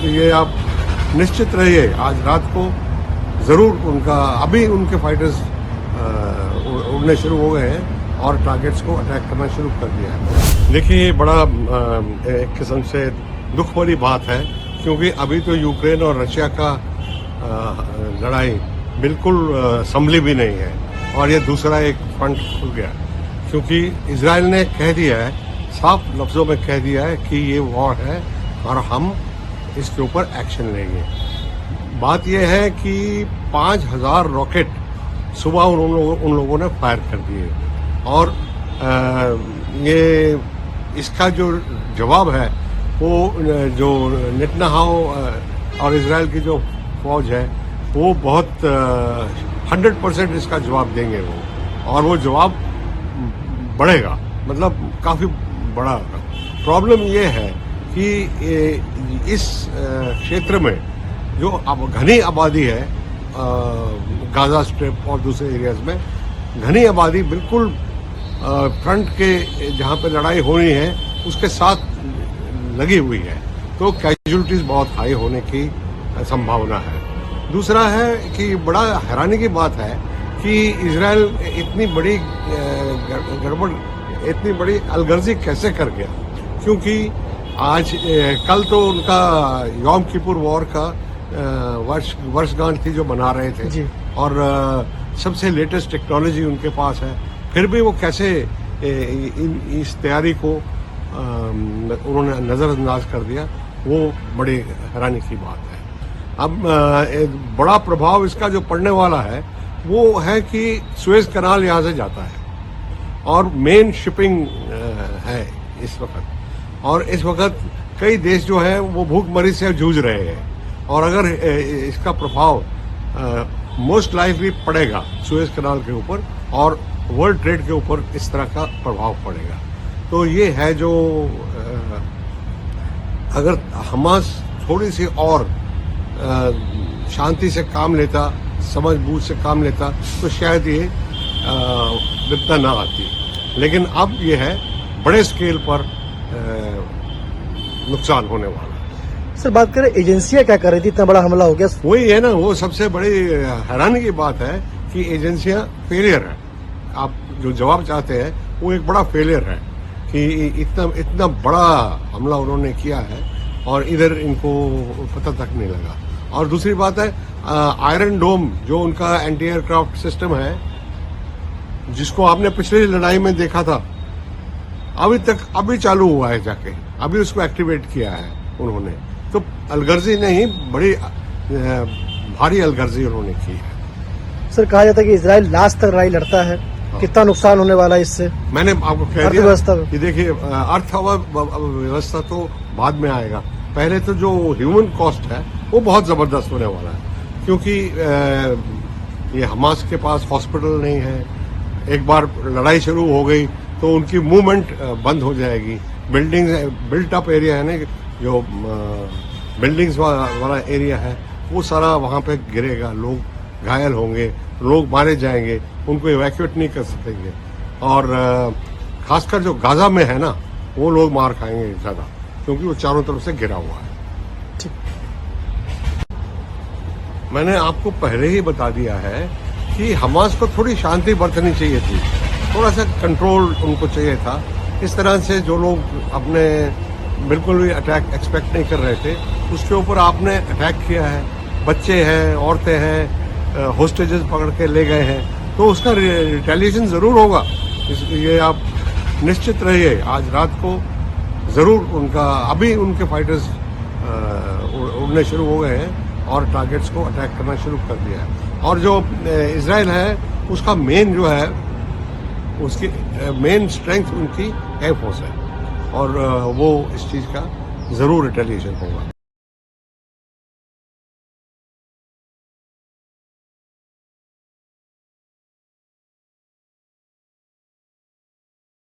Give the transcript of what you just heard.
ये आप निश्चित रहिए, आज रात को ज़रूर अभी उनके फाइटर्स उड़ने शुरू हो गए हैं और टारगेट्स को अटैक करना शुरू कर दिया है। देखिए, ये बड़ा एक किस्म से दुख वाली बात है, क्योंकि अभी तो यूक्रेन और रशिया का लड़ाई बिल्कुल संभली भी नहीं है और ये दूसरा एक फ्रंट खुल गया, क्योंकि इजराइल ने कह दिया है, साफ लफ्ज़ों में कह दिया है कि ये वॉर है और हम इसके ऊपर एक्शन लेंगे। बात यह है कि 5000 रॉकेट सुबह उन लोगों ने फायर कर दिए और ये इसका जो जवाब है वो जो नेतन्याहू और इजराइल की जो फौज है वो बहुत 100% इसका जवाब देंगे वो, और वो जवाब बढ़ेगा, मतलब काफ़ी बड़ा होगा। प्रॉब्लम ये है कि इस क्षेत्र में जो अब घनी आबादी है, गाजा स्ट्रिप और दूसरे एरियाज में घनी आबादी बिल्कुल फ्रंट के जहाँ पे लड़ाई होनी है उसके साथ लगी हुई है, तो कैजुअलिटीज बहुत हाई होने की संभावना है। दूसरा है कि बड़ा हैरानी की बात है कि इजराइल इतनी बड़ी गड़बड़, इतनी बड़ी अलगर्जी कैसे कर गया, क्योंकि आज कल तो उनका यौम किपुर वॉर का वर्षगांठ थी जो मना रहे थे जी। और सबसे लेटेस्ट टेक्नोलॉजी उनके पास है, फिर भी वो कैसे इस तैयारी को उन्होंने नज़रअंदाज कर दिया, वो बड़ी हैरानी की बात है। अब एक बड़ा प्रभाव इसका जो पड़ने वाला है वो है कि सुएज कनाल यहाँ से जाता है और मेन शिपिंग है इस वक्त, और इस वक्त कई देश जो है वो भूखमरी से जूझ रहे हैं, और अगर इसका प्रभाव मोस्ट लाइकली पड़ेगा सुएज कनाल के ऊपर और वर्ल्ड ट्रेड के ऊपर, इस तरह का प्रभाव पड़ेगा। तो ये है जो अगर हमास थोड़ी सी और शांति से काम लेता, समझ बूझ से काम लेता, तो शायद ये विपदा ना आती, लेकिन अब ये है बड़े स्केल पर नुकसान होने वाला। सर, बात करें एजेंसियां क्या कर रही थी, इतना बड़ा हमला हो गया? वही है ना, वो सबसे बड़ी हैरानी की बात है कि एजेंसियां फेलियर है। आप जो जवाब चाहते हैं वो एक बड़ा फेलियर है कि इतना बड़ा हमला उन्होंने किया है और इधर इनको पता तक नहीं लगा। और दूसरी बात है आयरन डोम, जो उनका एंटी एयरक्राफ्ट सिस्टम है, जिसको आपने पिछली लड़ाई में देखा था, अभी चालू हुआ है जाके, अभी उसको एक्टिवेट किया है उन्होंने। तो अलगर्जी नहीं, बड़ी भारी अलगर्जी उन्होंने की है। सर, कहा जाता है कि इजराइल लास्ट तक लड़ाई लड़ता है, कितना नुकसान होने वाला है इससे? मैंने आपको कह दिया कि देखिए, अर्थव्यवस्था तो बाद में आएगा, पहले तो जो ह्यूमन कॉस्ट है वो बहुत जबरदस्त होने वाला है, क्योंकि ये हमास के पास हॉस्पिटल नहीं है। एक बार लड़ाई शुरू हो गई तो उनकी मूवमेंट बंद हो जाएगी। बिल्ट अप एरिया है ना, जो बिल्डिंग्स वाला एरिया है, वो सारा वहाँ पे गिरेगा, लोग घायल होंगे, लोग मारे जाएंगे, उनको इवैक्यूएट नहीं कर सकेंगे, और खासकर जो गाजा में है ना, वो लोग मार खाएंगे ज़्यादा, क्योंकि वो चारों तरफ से घिरा हुआ है। मैंने आपको पहले ही बता दिया है कि हमास को थोड़ी शांति बरतनी चाहिए थी, थोड़ा सा कंट्रोल उनको चाहिए था। इस तरह से जो लोग अपने बिल्कुल भी अटैक एक्सपेक्ट नहीं कर रहे थे, उसके ऊपर आपने अटैक किया है। बच्चे हैं, औरतें हैं, होस्टेजेस पकड़ के ले गए हैं, तो उसका रिटेलिएशन ज़रूर होगा। ये आप निश्चित रहिए, आज रात को ज़रूर अभी उनके फाइटर्स उड़ने शुरू हो गए हैं और टारगेट्स को अटैक करना शुरू कर दिया है। और जो इजराइल है उसका मेन जो है, उसकी मेन स्ट्रेंथ उनकी एयर फोर्स है, और वो इस चीज़ का ज़रूर रिटेलिएशन होगा।